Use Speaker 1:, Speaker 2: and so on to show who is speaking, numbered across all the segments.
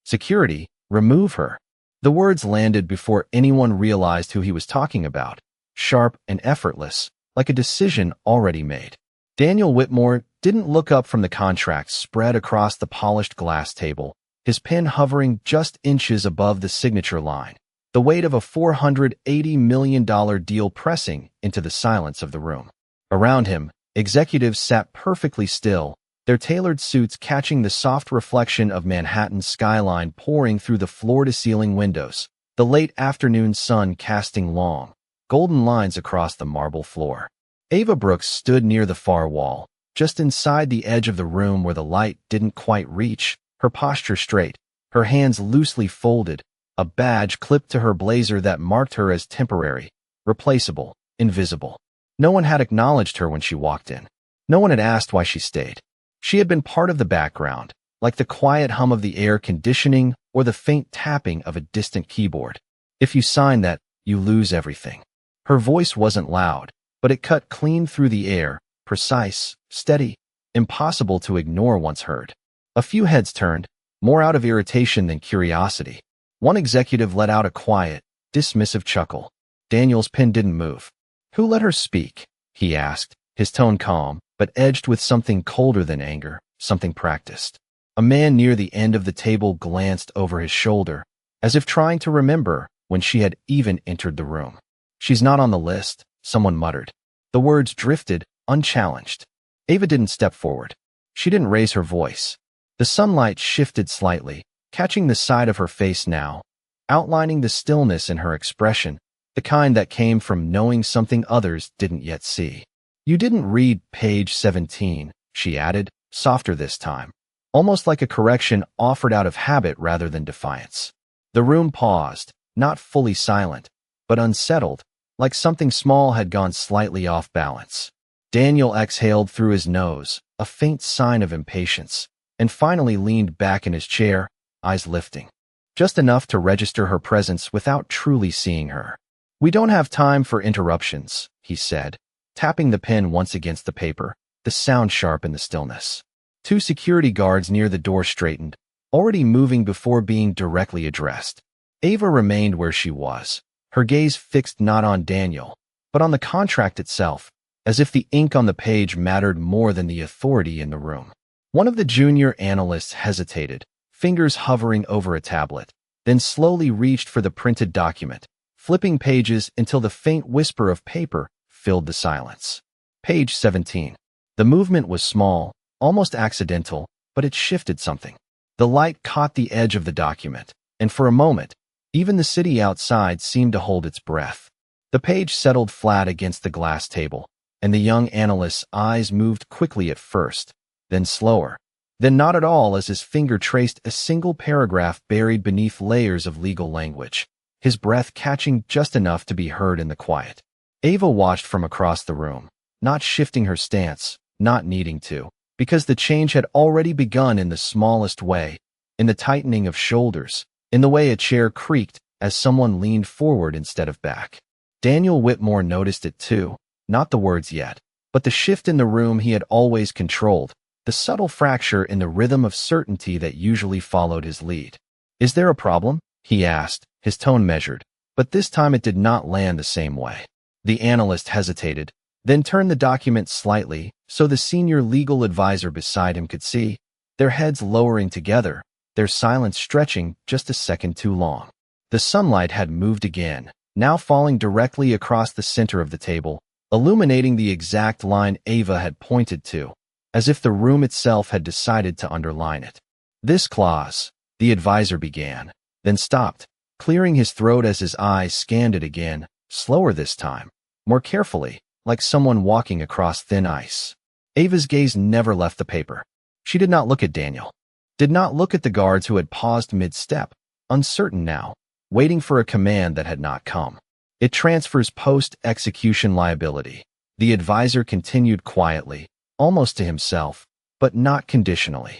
Speaker 1: Security, remove her. The words landed before anyone realized who he was talking about, sharp and effortless, like a decision already made. Daniel Whitmore didn't look up from the contract spread across the polished glass table, his pen hovering just inches above the signature line, the weight of a $480 million deal pressing into the silence of the room. Around him, executives sat perfectly still, their tailored suits catching the soft reflection of Manhattan's skyline pouring through the floor-to-ceiling windows, the late afternoon sun casting long, golden lines across the marble floor. Ava Brooks stood near the far wall, just inside the edge of the room where the light didn't quite reach, her posture straight, her hands loosely folded, a badge clipped to her blazer that marked her as temporary, replaceable, invisible. No one had acknowledged her when she walked in. No one had asked why she stayed. She had been part of the background, like the quiet hum of the air conditioning or the faint tapping of a distant keyboard. If you sign that, you lose everything. Her voice wasn't loud, but it cut clean through the air, precise, steady, impossible to ignore once heard. A few heads turned, more out of irritation than curiosity. One executive let out a quiet, dismissive chuckle. Daniel's pen didn't move. "Who let her speak?" he asked, his tone calm, but edged with something colder than anger, something practiced. A man near the end of the table glanced over his shoulder, as if trying to remember when she had even entered the room. "She's not on the list," someone muttered. The words drifted, unchallenged. Ava didn't step forward. She didn't raise her voice. The sunlight shifted slightly, catching the side of her face now, outlining the stillness in her expression, the kind that came from knowing something others didn't yet see. "You didn't read page 17, she added, softer this time, almost like a correction offered out of habit rather than defiance. The room paused, not fully silent, but unsettled, like something small had gone slightly off balance. Daniel exhaled through his nose, a faint sign of impatience, and finally leaned back in his chair, eyes lifting. Just enough to register her presence without truly seeing her. "We don't have time for interruptions," he said, tapping the pen once against the paper, the sound sharp in the stillness. Two security guards near the door straightened, already moving before being directly addressed. Ava remained where she was, her gaze fixed not on Daniel, but on the contract itself, as if the ink on the page mattered more than the authority in the room. One of the junior analysts hesitated, fingers hovering over a tablet, then slowly reached for the printed document, flipping pages until the faint whisper of paper filled the silence. Page 17. The movement was small, almost accidental, but it shifted something. The light caught the edge of the document, and for a moment, even the city outside seemed to hold its breath. The page settled flat against the glass table, and the young analyst's eyes moved quickly at first, then slower, then not at all as his finger traced a single paragraph buried beneath layers of legal language, his breath catching just enough to be heard in the quiet. Ava watched from across the room, not shifting her stance, not needing to, because the change had already begun in the smallest way, in the tightening of shoulders, in the way a chair creaked as someone leaned forward instead of back. Daniel Whitmore noticed it too, not the words yet, but the shift in the room he had always controlled, the subtle fracture in the rhythm of certainty that usually followed his lead. "Is there a problem?" he asked, his tone measured, but this time it did not land the same way. The analyst hesitated, then turned the document slightly so the senior legal advisor beside him could see, their heads lowering together, their silence stretching just a second too long. The sunlight had moved again, now falling directly across the center of the table, illuminating the exact line Ava had pointed to, as if the room itself had decided to underline it. "This clause," the advisor began, then stopped, clearing his throat as his eyes scanned it again, slower this time, more carefully, like someone walking across thin ice. Ava's gaze never left the paper. She did not look at Daniel, did not look at the guards who had paused mid-step, uncertain now, waiting for a command that had not come. "It transfers post-execution liability," the advisor continued quietly, almost to himself, but not conditionally.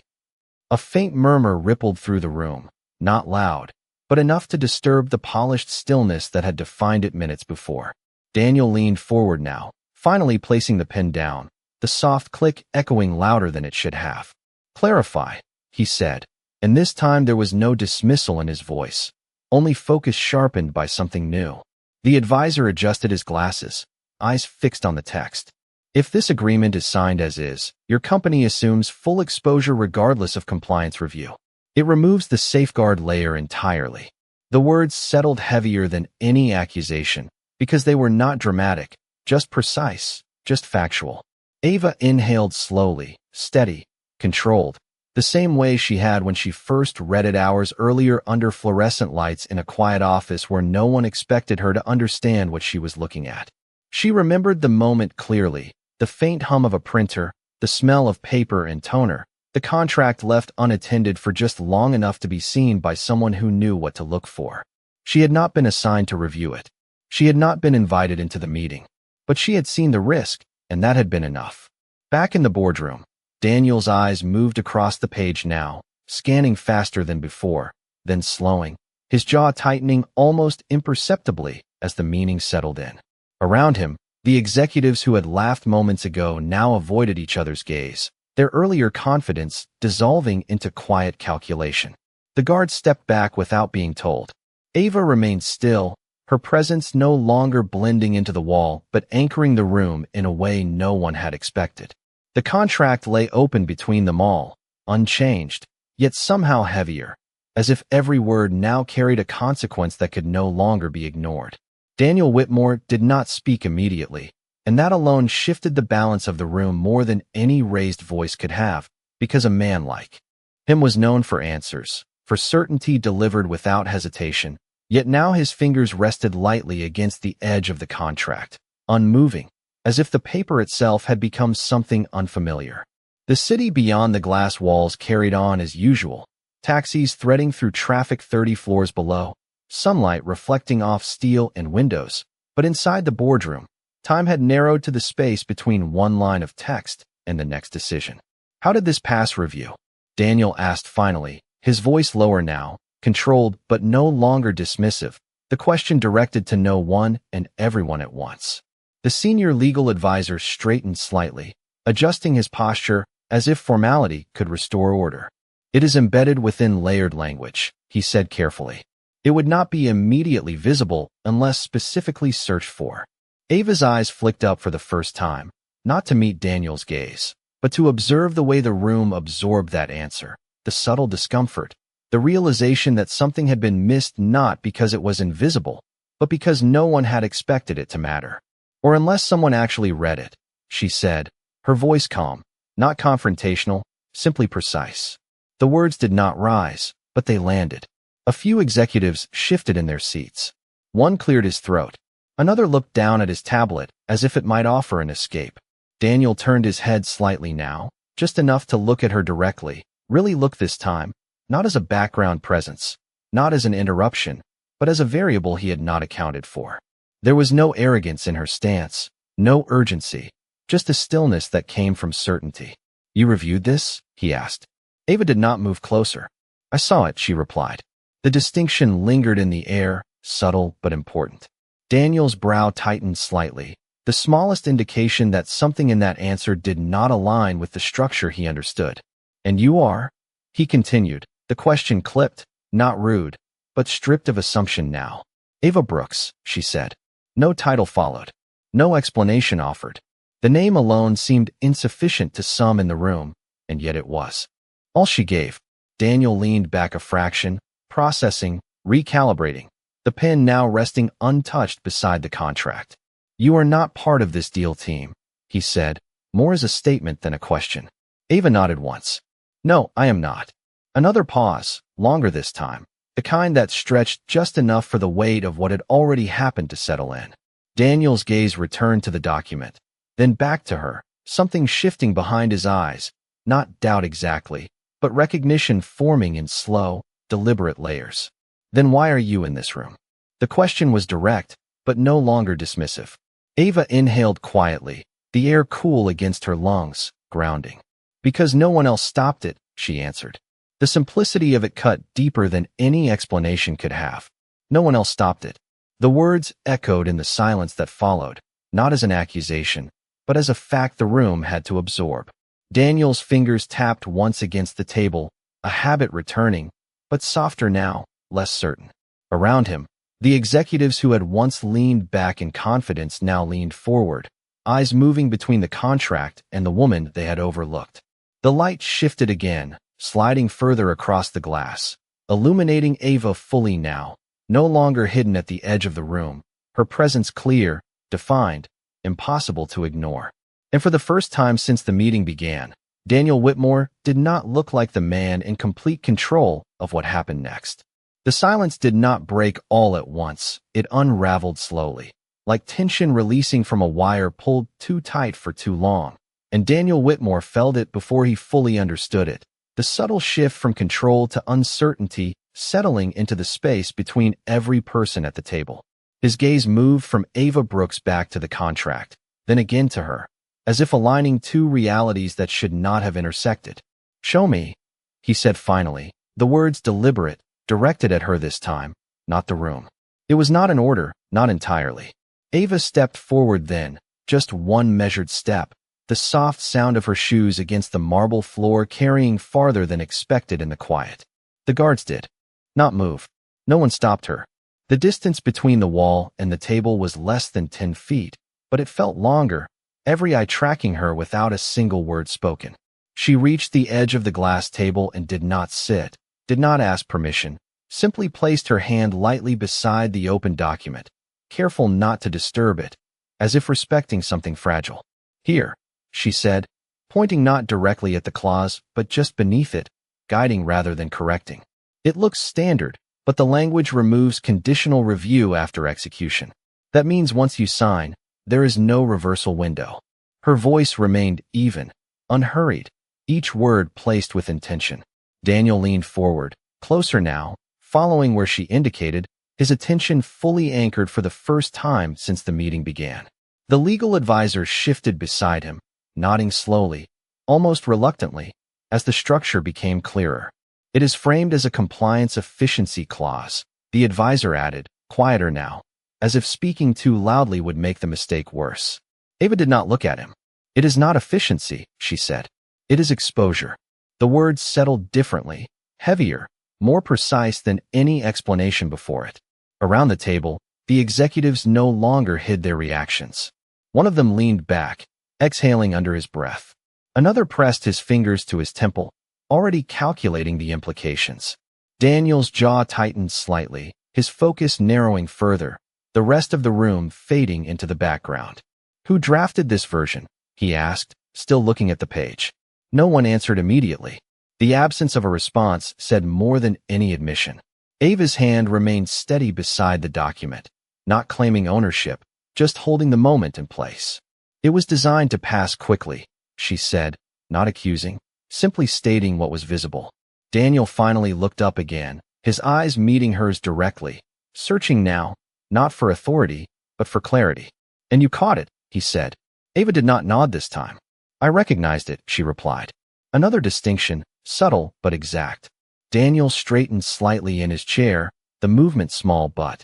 Speaker 1: A faint murmur rippled through the room, not loud, but enough to disturb the polished stillness that had defined it minutes before. Daniel leaned forward now, finally placing the pen down, the soft click echoing louder than it should have. "Clarify," he said, And this time there was no dismissal in his voice, only focus sharpened by something new. The advisor adjusted his glasses, eyes fixed on the text. If this agreement is signed as is, your company assumes full exposure regardless of compliance review. It removes the safeguard layer entirely. The words settled heavier than any accusation because they were not dramatic, just precise, just factual. Ava inhaled slowly, steady, controlled, the same way she had when she first read it hours earlier under fluorescent lights in a quiet office where no one expected her to understand what she was looking at. She remembered the moment clearly, the faint hum of a printer, the smell of paper and toner, the contract left unattended for just long enough to be seen by someone who knew what to look for. She had not been assigned to review it. She had not been invited into the meeting, but she had seen the risk, and that had been enough. Back in the boardroom, Daniel's eyes moved across the page now, scanning faster than before, then slowing, his jaw tightening almost imperceptibly as the meaning settled in. Around him, the executives who had laughed moments ago now avoided each other's gaze, their earlier confidence dissolving into quiet calculation. The guard stepped back without being told. Ava remained still, her presence no longer blending into the wall but anchoring the room in a way no one had expected. The contract lay open between them all, unchanged, yet somehow heavier, as if every word now carried a consequence that could no longer be ignored. Daniel Whitmore did not speak immediately, and that alone shifted the balance of the room more than any raised voice could have, because a man like him was known for answers, for certainty delivered without hesitation, yet now his fingers rested lightly against the edge of the contract, unmoving, as if the paper itself had become something unfamiliar. The city beyond the glass walls carried on as usual, taxis threading through traffic 30 floors below, sunlight reflecting off steel and windows, but inside the boardroom, time had narrowed to the space between one line of text and the next decision. How did this pass review? Daniel asked finally, his voice lower now, controlled but no longer dismissive, the question directed to no one and everyone at once. The senior legal advisor straightened slightly, adjusting his posture as if formality could restore order. It is embedded within layered language, he said carefully. It would not be immediately visible unless specifically searched for. Ava's eyes flicked up for the first time, not to meet Daniel's gaze, but to observe the way the room absorbed that answer, the subtle discomfort, the realization that something had been missed not because it was invisible, but because no one had expected it to matter. Or unless someone actually read it, she said, her voice calm, not confrontational, simply precise. The words did not rise, but they landed. A few executives shifted in their seats. One cleared his throat. Another looked down at his tablet as if it might offer an escape. Daniel turned his head slightly now, just enough to look at her directly, really look this time, not as a background presence, not as an interruption, but as a variable he had not accounted for. There was no arrogance in her stance, no urgency, just a stillness that came from certainty. You reviewed this? He asked. Ava did not move closer. I saw it, she replied. The distinction lingered in the air, subtle but important. Daniel's brow tightened slightly, the smallest indication that something in that answer did not align with the structure he understood. And you are? He continued, the question clipped, not rude, but stripped of assumption now. Ava Brooks, she said. No title followed. No explanation offered. The name alone seemed insufficient to some in the room, and yet it was. All she gave. Daniel leaned back a fraction, processing, recalibrating, the pen now resting untouched beside the contract. You are not part of this deal team, he said, more as a statement than a question. Ava nodded once. No, I am not. Another pause, longer this time, the kind that stretched just enough for the weight of what had already happened to settle in. Daniel's gaze returned to the document, then back to her, something shifting behind his eyes, not doubt exactly, but recognition forming in slow, deliberate layers. Then why are you in this room? The question was direct, but no longer dismissive. Ava inhaled quietly, the air cool against her lungs, grounding. Because no one else stopped it, she answered. The simplicity of it cut deeper than any explanation could have. No one else stopped it. The words echoed in the silence that followed, not as an accusation, but as a fact the room had to absorb. Daniel's fingers tapped once against the table, a habit returning, but softer now, less certain. Around him, the executives who had once leaned back in confidence now leaned forward, eyes moving between the contract and the woman they had overlooked. The light shifted again, sliding further across the glass, illuminating Ava fully now, no longer hidden at the edge of the room, her presence clear, defined, impossible to ignore. And for the first time since the meeting began, Daniel Whitmore did not look like the man in complete control of what happened next. The silence did not break all at once. It unraveled slowly, like tension releasing from a wire pulled too tight for too long. And Daniel Whitmore felt it before he fully understood it. The subtle shift from control to uncertainty settling into the space between every person at the table. His gaze moved from Ava Brooks back to the contract, then again to her, as if aligning two realities that should not have intersected. "Show me," he said finally, the words deliberate, directed at her this time, not the room. It was not an order, not entirely. Ava stepped forward then, just one measured step, the soft sound of her shoes against the marble floor carrying farther than expected in the quiet. The guards did not move. No one stopped her. The distance between the wall and the table was less than 10 feet, but it felt longer, every eye tracking her without a single word spoken. She reached the edge of the glass table and did not sit, did not ask permission, simply placed her hand lightly beside the open document, careful not to disturb it, as if respecting something fragile. "Here," she said, pointing not directly at the clause, but just beneath it, guiding rather than correcting. "It looks standard, but the language removes conditional review after execution. That means once you sign, there is no reversal window." Her voice remained even, unhurried, each word placed with intention. Daniel leaned forward, closer now, following where she indicated, his attention fully anchored for the first time since the meeting began. The legal advisor shifted beside him, nodding slowly, almost reluctantly, as the structure became clearer. "It is framed as a compliance efficiency clause," the advisor added, quieter now, as if speaking too loudly would make the mistake worse. Ava did not look at him. "It is not efficiency," she said. "It is exposure." The words settled differently, heavier, more precise than any explanation before it. Around the table, the executives no longer hid their reactions. One of them leaned back, exhaling under his breath. Another pressed his fingers to his temple, already calculating the implications. Daniel's jaw tightened slightly, his focus narrowing further, the rest of the room fading into the background. "Who drafted this version?" he asked, still looking at the page. No one answered immediately. The absence of a response said more than any admission. Ava's hand remained steady beside the document, not claiming ownership, just holding the moment in place. "It was designed to pass quickly," she said, not accusing, simply stating what was visible. Daniel finally looked up again, his eyes meeting hers directly, searching now, not for authority, but for clarity. "And you caught it," he said. Ava did not nod this time. "I recognized it," she replied. Another distinction, subtle but exact. Daniel straightened slightly in his chair, the movement small but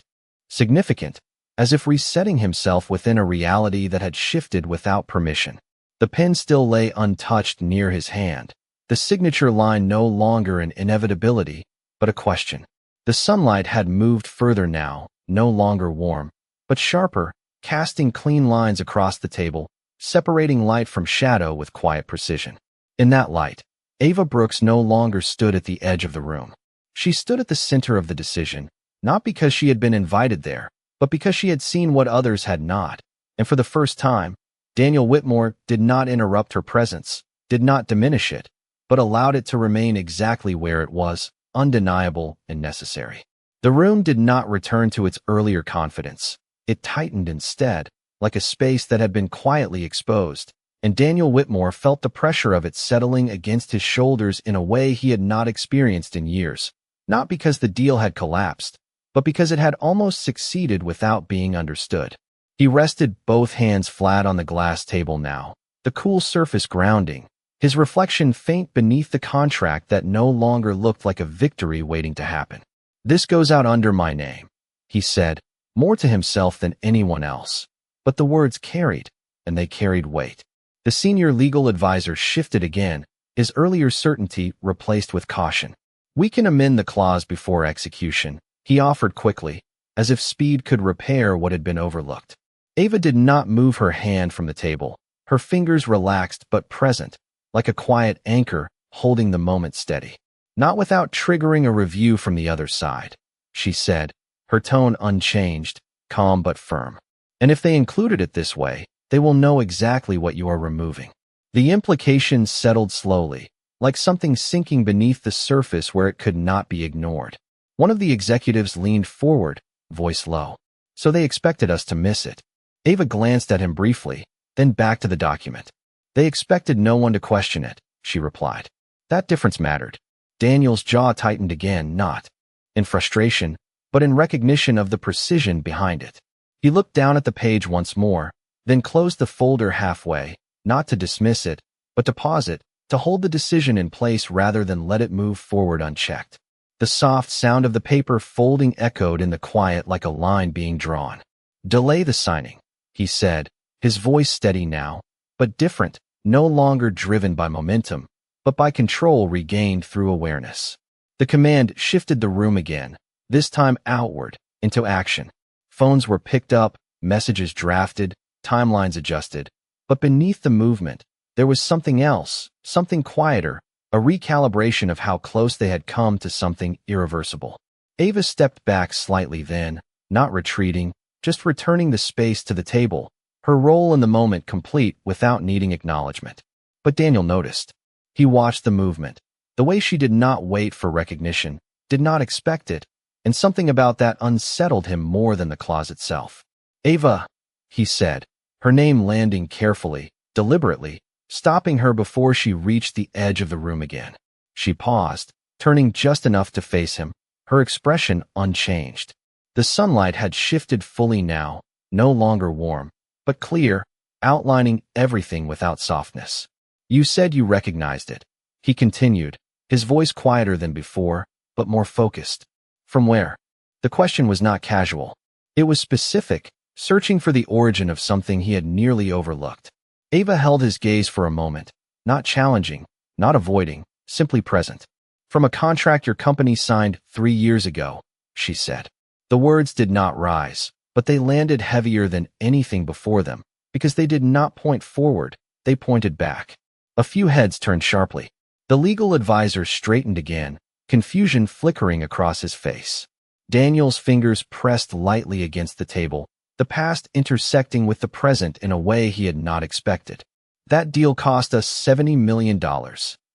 Speaker 1: significant, as if resetting himself within a reality that had shifted without permission. The pen still lay untouched near his hand, the signature line no longer an inevitability, but a question. The sunlight had moved further now, no longer warm, but sharper, casting clean lines across the table, separating light from shadow with quiet precision. In that light, Ava Brooks no longer stood at the edge of the room. She stood at the center of the decision, not because she had been invited there, but because she had seen what others had not. And for the first time, Daniel Whitmore did not interrupt her presence, did not diminish it, but allowed it to remain exactly where it was, undeniable and necessary. The room did not return to its earlier confidence. It tightened instead, like a space that had been quietly exposed, and Daniel Whitmore felt the pressure of it settling against his shoulders in a way he had not experienced in years, not because the deal had collapsed, but because it had almost succeeded without being understood. He rested both hands flat on the glass table now, the cool surface grounding, his reflection faint beneath the contract that no longer looked like a victory waiting to happen. "This goes out under my name," he said, more to himself than anyone else. But the words carried, and they carried weight. The senior legal advisor shifted again, his earlier certainty replaced with caution. "We can amend the clause before execution," he offered quickly, as if speed could repair what had been overlooked. Ava did not move her hand from the table, her fingers relaxed but present, like a quiet anchor holding the moment steady. "Not without triggering a review from the other side," she said, her tone unchanged, calm but firm. "And if they included it this way, they will know exactly what you are removing." The implications settled slowly, like something sinking beneath the surface where it could not be ignored. One of the executives leaned forward, voice low. "So they expected us to miss it." Ava glanced at him briefly, then back to the document. "They expected no one to question it," she replied. That difference mattered. Daniel's jaw tightened again, not in frustration, but in recognition of the precision behind it. He looked down at the page once more, then closed the folder halfway, not to dismiss it, but to pause it, to hold the decision in place rather than let it move forward unchecked. The soft sound of the paper folding echoed in the quiet like a line being drawn. "Delay the signing," he said, his voice steady now, but different, no longer driven by momentum, but by control regained through awareness. The command shifted the room again, this time outward, into action. Phones were picked up, messages drafted, timelines adjusted, but beneath the movement, there was something else, something quieter, a recalibration of how close they had come to something irreversible. Ava stepped back slightly then, not retreating, just returning the space to the table, her role in the moment complete without needing acknowledgment. But Daniel noticed. He watched the movement, the way she did not wait for recognition, did not expect it, and something about that unsettled him more than the clause itself. "Ava," he said, her name landing carefully, deliberately, stopping her before she reached the edge of the room again. She paused, turning just enough to face him, her expression unchanged. The sunlight had shifted fully now, no longer warm, but clear, outlining everything without softness. "You said you recognized it," he continued, his voice quieter than before, but more focused. "From where?" The question was not casual. It was specific, searching for the origin of something he had nearly overlooked. Ava held his gaze for a moment, not challenging, not avoiding, simply present. "From a contract your company signed 3 years ago," she said. The words did not rise, but they landed heavier than anything before them, because they did not point forward, they pointed back. A few heads turned sharply. The legal advisor straightened again, confusion flickering across his face. Daniel's fingers pressed lightly against the table, the past intersecting with the present in a way he had not expected. "That deal cost us $70 million,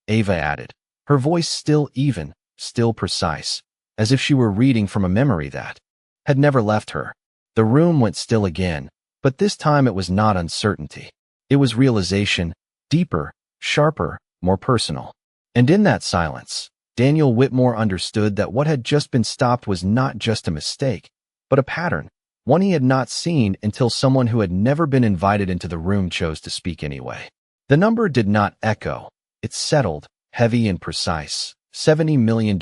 Speaker 1: Ava added, her voice still even, still precise, as if she were reading from a memory that had never left her. The room went still again, but this time it was not uncertainty. It was realization, deeper, sharper, more personal. And in that silence, Daniel Whitmore understood that what had just been stopped was not just a mistake, but a pattern, one he had not seen until someone who had never been invited into the room chose to speak anyway. The number did not echo. It settled, heavy and precise, $70 million,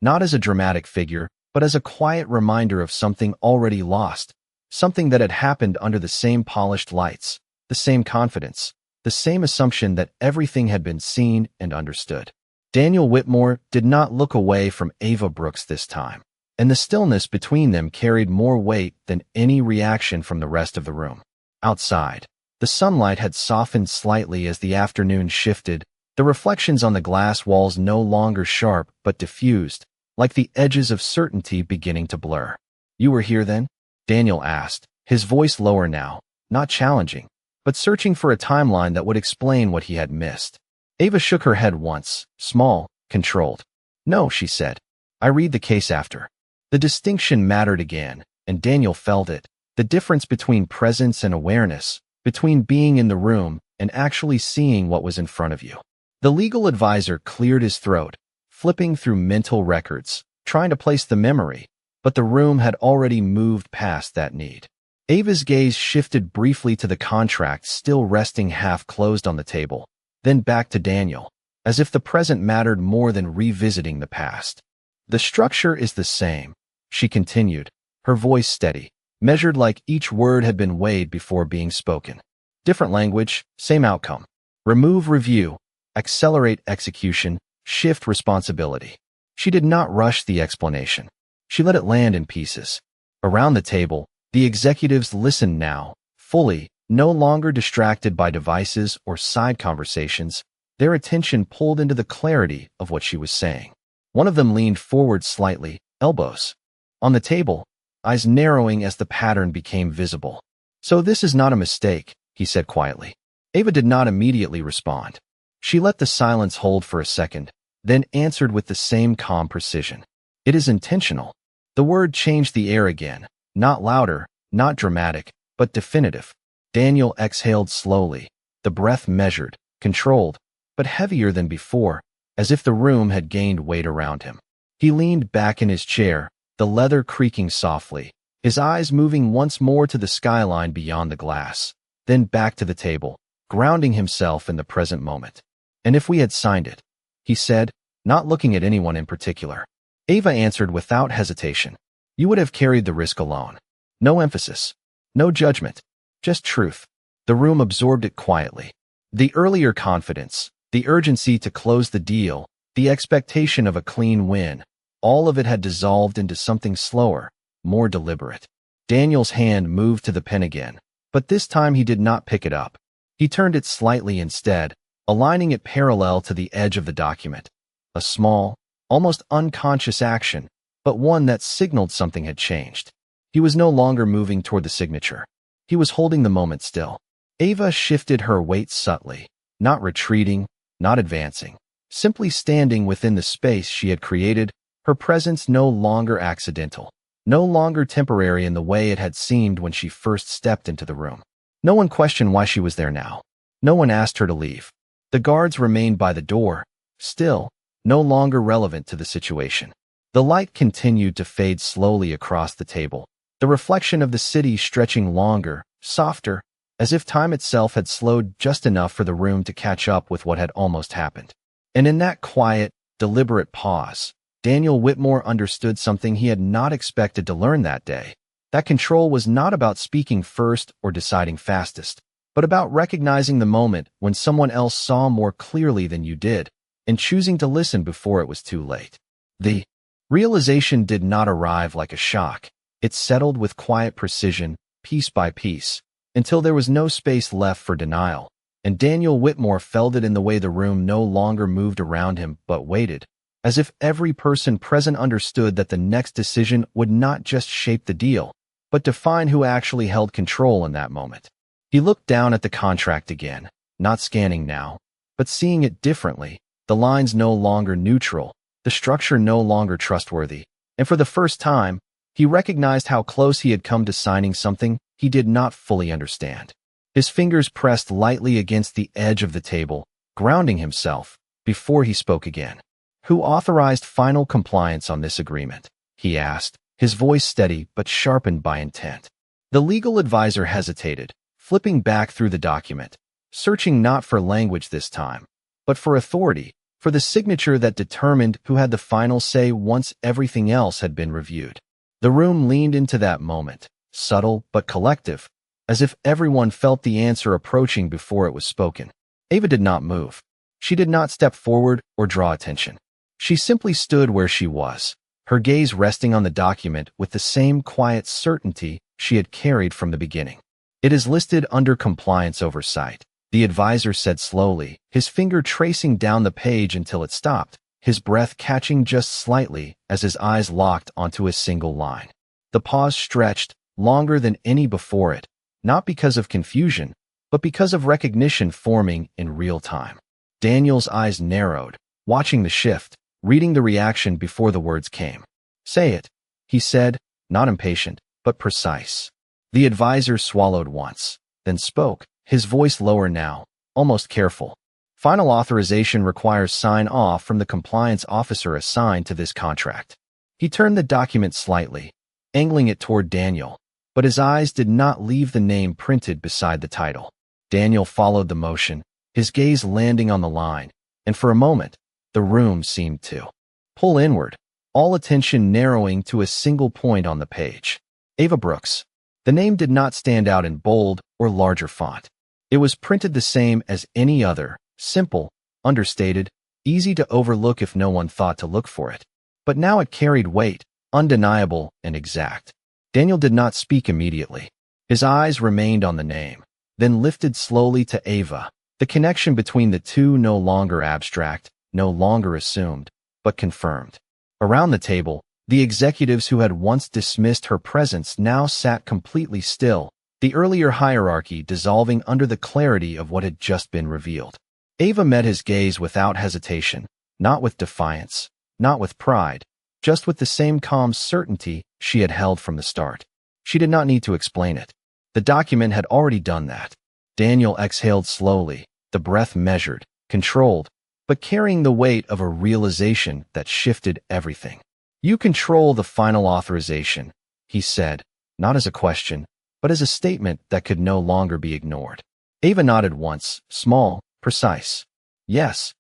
Speaker 1: not as a dramatic figure, but as a quiet reminder of something already lost, something that had happened under the same polished lights, the same confidence, the same assumption that everything had been seen and understood. Daniel Whitmore did not look away from Ava Brooks this time, and the stillness between them carried more weight than any reaction from the rest of the room. Outside, the sunlight had softened slightly as the afternoon shifted, the reflections on the glass walls no longer sharp but diffused, like the edges of certainty beginning to blur. "You were here then?" Daniel asked, his voice lower now, not challenging, but searching for a timeline that would explain what he had missed. Ava shook her head once, small, controlled. "No," she said. "I read the case after." The distinction mattered again, and Daniel felt it, the difference between presence and awareness, between being in the room and actually seeing what was in front of you. The legal advisor cleared his throat, flipping through mental records, trying to place the memory, but the room had already moved past that need. Ava's gaze shifted briefly to the contract still resting half-closed on the table, then back to Daniel, as if the present mattered more than revisiting the past. "The structure is the same," she continued, her voice steady, measured like each word had been weighed before being spoken. "Different language, same outcome. Remove review. accelerate execution, shift responsibility. She did not rush the explanation. She let it land in pieces. Around the table, the executives listened now, fully, no longer distracted by devices or side conversations, their attention pulled into the clarity of what she was saying. One of them leaned forward slightly, elbows on the table, eyes narrowing as the pattern became visible. "So this is not a mistake," he said quietly. Ava did not immediately respond. She let the silence hold for a second, then answered with the same calm precision. "It is intentional." The word changed the air again, not louder, not dramatic, but definitive. Daniel exhaled slowly, the breath measured, controlled, but heavier than before, as if the room had gained weight around him. He leaned back in his chair, the leather creaking softly, his eyes moving once more to the skyline beyond the glass, then back to the table, grounding himself in the present moment. "And if we had signed it," he said, not looking at anyone in particular. Ava answered without hesitation. "You would have carried the risk alone." No emphasis, no judgment, just truth. The room absorbed it quietly. The earlier confidence, the urgency to close the deal, the expectation of a clean win, all of it had dissolved into something slower, more deliberate. Daniel's hand moved to the pen again, but this time he did not pick it up. He turned it slightly instead, aligning it parallel to the edge of the document. A small, almost unconscious action, but one that signaled something had changed. He was no longer moving toward the signature. He was holding the moment still. Ava shifted her weight subtly, not retreating, not advancing, simply standing within the space she had created, her presence no longer accidental, no longer temporary in the way it had seemed when she first stepped into the room. No one questioned why she was there now. No one asked her to leave. The guards remained by the door, still, no longer relevant to the situation. The light continued to fade slowly across the table, the reflection of the city stretching longer, softer, as if time itself had slowed just enough for the room to catch up with what had almost happened. And in that quiet, deliberate pause, Daniel Whitmore understood something he had not expected to learn that day. That control was not about speaking first or deciding fastest, but about recognizing the moment when someone else saw more clearly than you did, and choosing to listen before it was too late. The realization did not arrive like a shock. It settled with quiet precision, piece by piece, until there was no space left for denial, and Daniel Whitmore felt it in the way the room no longer moved around him but waited, as if every person present understood that the next decision would not just shape the deal, but define who actually held control in that moment. He looked down at the contract again, not scanning now, but seeing it differently, the lines no longer neutral, the structure no longer trustworthy, and for the first time, he recognized how close he had come to signing something he did not fully understand. His fingers pressed lightly against the edge of the table, grounding himself, before he spoke again. "Who authorized final compliance on this agreement?" he asked, his voice steady but sharpened by intent. The legal advisor hesitated, flipping back through the document, searching not for language this time, but for authority, for the signature that determined who had the final say once everything else had been reviewed. The room leaned into that moment, subtle but collective, as if everyone felt the answer approaching before it was spoken. Ava did not move. She did not step forward or draw attention. She simply stood where she was, her gaze resting on the document with the same quiet certainty she had carried from the beginning. "It is listed under compliance oversight," the advisor said slowly, his finger tracing down the page until it stopped, his breath catching just slightly as his eyes locked onto a single line. The pause stretched, longer than any before it, not because of confusion, but because of recognition forming in real time. Daniel's eyes narrowed, watching the shift, reading the reaction before the words came. "Say it," he said, not impatient, but precise. The advisor swallowed once, then spoke, his voice lower now, almost careful. "Final authorization requires sign-off from the compliance officer assigned to this contract." He turned the document slightly, angling it toward Daniel, but his eyes did not leave the name printed beside the title. Daniel followed the motion, his gaze landing on the line, and for a moment, the room seemed to pull inward, all attention narrowing to a single point on the page. Ava Brooks. The name did not stand out in bold or larger font. It was printed the same as any other, simple, understated, easy to overlook if no one thought to look for it. But now it carried weight, undeniable and exact. Daniel did not speak immediately. His eyes remained on the name, then lifted slowly to Ava. The connection between the two no longer abstract, no longer assumed, but confirmed. Around the table, the executives who had once dismissed her presence now sat completely still, the earlier hierarchy dissolving under the clarity of what had just been revealed. Ava met his gaze without hesitation, not with defiance, not with pride, just with the same calm certainty she had held from the start. She did not need to explain it. The document had already done that. Daniel exhaled slowly, the breath measured, controlled, but carrying the weight of a realization that shifted everything. "You control the final authorization," he said, not as a question, but as a statement that could no longer be ignored. Ava nodded once, small, precise. "Yes."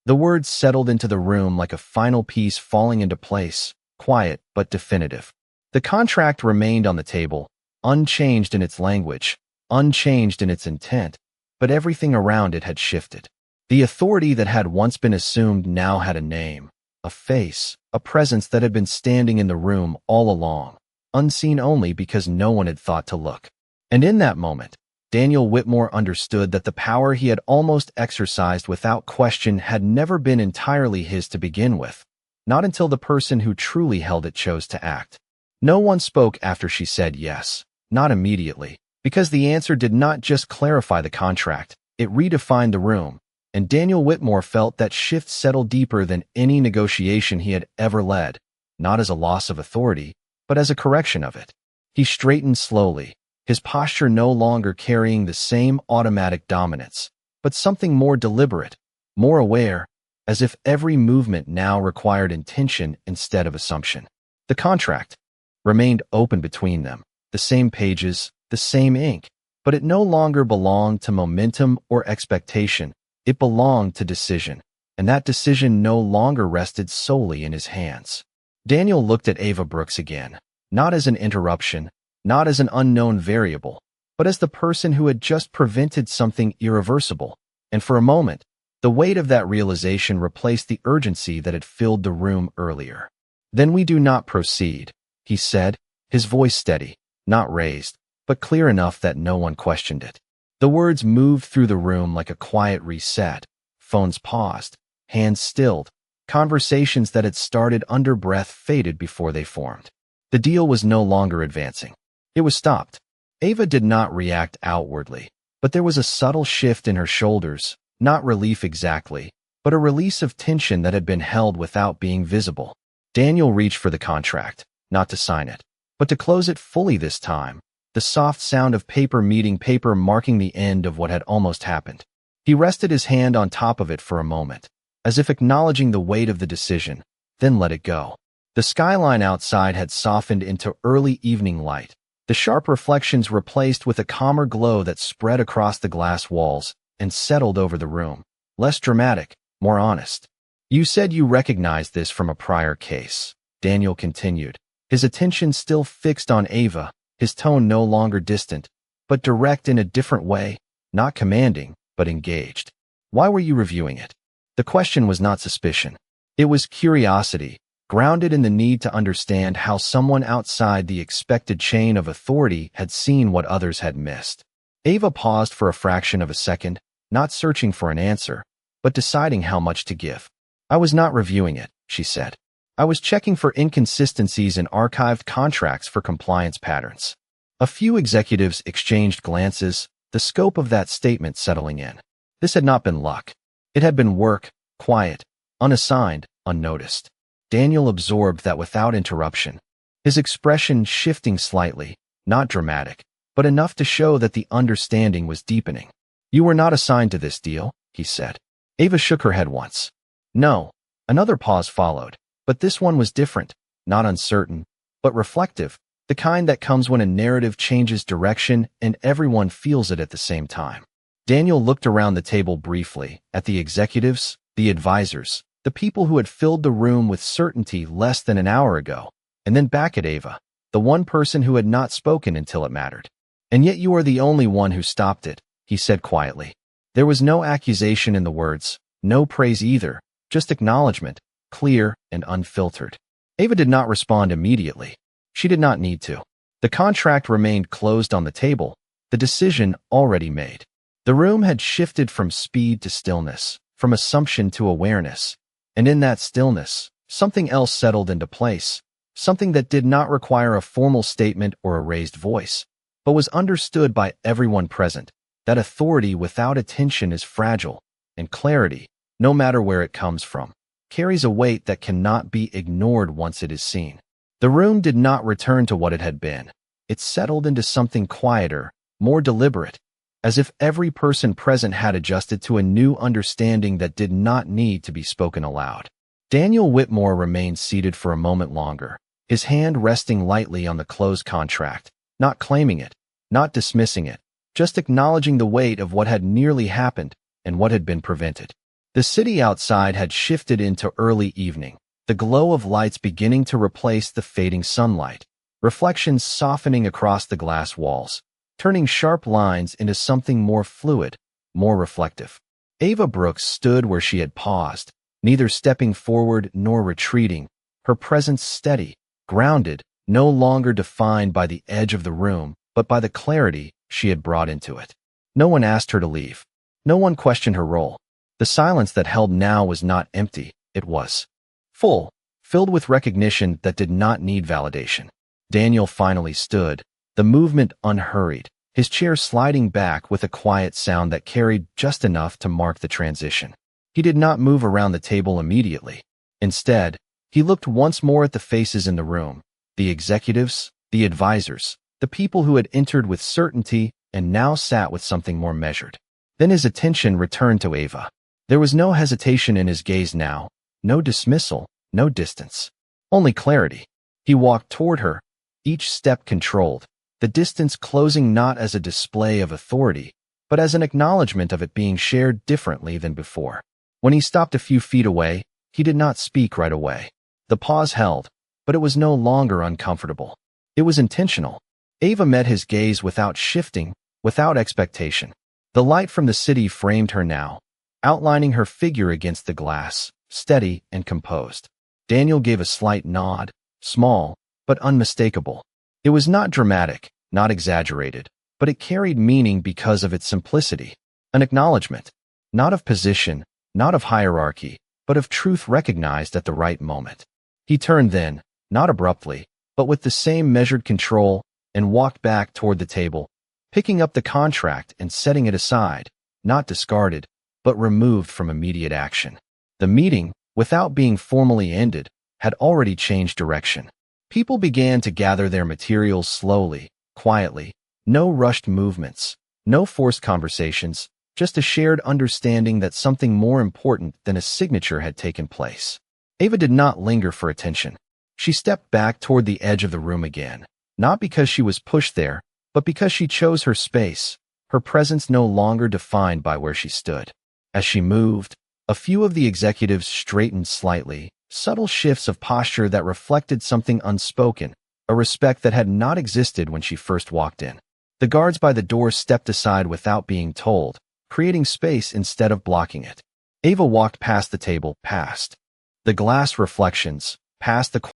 Speaker 1: The words settled into the room like a final piece falling into place, quiet but definitive. The contract remained on the table, unchanged in its language, unchanged in its intent, but everything around it had shifted. The authority that had once been assumed now had a name, a face, a presence that had been standing in the room all along, unseen only because no one had thought to look. And in that moment, Daniel Whitmore understood that the power he had almost exercised without question had never been entirely his to begin with, not until the person who truly held it chose to act. No one spoke after she said yes, not immediately, because the answer did not just clarify the contract, it redefined the room, and Daniel Whitmore felt that shift settle deeper than any negotiation he had ever led, not as a loss of authority, but as a correction of it. He straightened slowly, his posture no longer carrying the same automatic dominance, but something more deliberate, more aware, as if every movement now required intention instead of assumption. The contract remained open between them, the same pages, the same ink, but it no longer belonged to momentum or expectation. It belonged to decision, and that decision no longer rested solely in his hands. Daniel looked at Ava Brooks again, not as an interruption, not as an unknown variable, but as the person who had just prevented something irreversible, and for a moment, the weight of that realization replaced the urgency that had filled the room earlier. "Then we do not proceed," he said, his voice steady, not raised, but clear enough that no one questioned it. The words moved through the room like a quiet reset. Phones paused, hands stilled, conversations that had started under breath faded before they formed. The deal was no longer advancing. It was stopped. Ava did not react outwardly, but there was a subtle shift in her shoulders, not relief exactly, but a release of tension that had been held without being visible. Daniel reached for the contract, not to sign it, but to close it fully this time, the soft sound of paper meeting paper marking the end of what had almost happened. He rested his hand on top of it for a moment, as if acknowledging the weight of the decision, then let it go. The skyline outside had softened into early evening light, the sharp reflections replaced with a calmer glow that spread across the glass walls and settled over the room, less dramatic, more honest. "You said you recognized this from a prior case," Daniel continued, his attention still fixed on Ava, his tone no longer distant, but direct in a different way, not commanding, but engaged. "Why were you reviewing it?" The question was not suspicion. It was curiosity, grounded in the need to understand how someone outside the expected chain of authority had seen what others had missed. Ava paused for a fraction of a second, not searching for an answer, but deciding how much to give. "I was not reviewing it," she said. "I was checking for inconsistencies in archived contracts for compliance patterns." A few executives exchanged glances, the scope of that statement settling in. This had not been luck. It had been work, quiet, unassigned, unnoticed. Daniel absorbed that without interruption, his expression shifting slightly, not dramatic, but enough to show that the understanding was deepening. "You were not assigned to this deal," he said. Ava shook her head once. "No." Another pause followed, but this one was different, not uncertain, but reflective, the kind that comes when a narrative changes direction and everyone feels it at the same time. Daniel looked around the table briefly, at the executives, the advisors, the people who had filled the room with certainty less than an hour ago, and then back at Ava, the one person who had not spoken until it mattered. "And yet you are the only one who stopped it," he said quietly. There was no accusation in the words, No praise either, just acknowledgment, clear and unfiltered. Ava did not respond immediately. She did not need to. The contract remained closed on the table, the decision already made. The room had shifted from speed to stillness, from assumption to awareness. And in that stillness, something else settled into place, something that did not require a formal statement or a raised voice, but was understood by everyone present, that authority without attention is fragile, and clarity, no matter where it comes from, carries a weight that cannot be ignored once it is seen. The room did not return to what it had been. It settled into something quieter, more deliberate, as if every person present had adjusted to a new understanding that did not need to be spoken aloud. Daniel Whitmore remained seated for a moment longer, his hand resting lightly on the closed contract, not claiming it, not dismissing it, just acknowledging the weight of what had nearly happened and what had been prevented. The city outside had shifted into early evening, the glow of lights beginning to replace the fading sunlight, reflections softening across the glass walls, turning sharp lines into something more fluid, more reflective. Ava Brooks stood where she had paused, neither stepping forward nor retreating, her presence steady, grounded, no longer defined by the edge of the room, but by the clarity she had brought into it. No one asked her to leave. No one questioned her role. The silence that held now was not empty, it was full, filled with recognition that did not need validation. Daniel finally stood, the movement unhurried, his chair sliding back with a quiet sound that carried just enough to mark the transition. He did not move around the table immediately. Instead, he looked once more at the faces in the room, the executives, the advisors, the people who had entered with certainty and now sat with something more measured. Then his attention returned to Ava. There was no hesitation in his gaze now, no dismissal, no distance, only clarity. He walked toward her, each step controlled, the distance closing not as a display of authority, but as an acknowledgment of it being shared differently than before. When he stopped a few feet away, he did not speak right away. The pause held, but it was no longer uncomfortable. It was intentional. Ava met his gaze without shifting, without expectation. The light from the city framed her now, outlining her figure against the glass, steady and composed. Daniel gave a slight nod, small, but unmistakable. It was not dramatic, not exaggerated, but it carried meaning because of its simplicity. An acknowledgment, not of position, not of hierarchy, but of truth recognized at the right moment. He turned then, not abruptly, but with the same measured control, and walked back toward the table, picking up the contract and setting it aside, not discarded, but removed from immediate action. The meeting, without being formally ended, had already changed direction. People began to gather their materials slowly, quietly, no rushed movements, no forced conversations, just a shared understanding that something more important than a signature had taken place. Ava did not linger for attention. She stepped back toward the edge of the room again, not because she was pushed there, but because she chose her space, her presence no longer defined by where she stood. As she moved, a few of the executives straightened slightly, subtle shifts of posture that reflected something unspoken, a respect that had not existed when she first walked in. The guards by the door stepped aside without being told, creating space instead of blocking it. Ava walked past the table, past the glass reflections, past the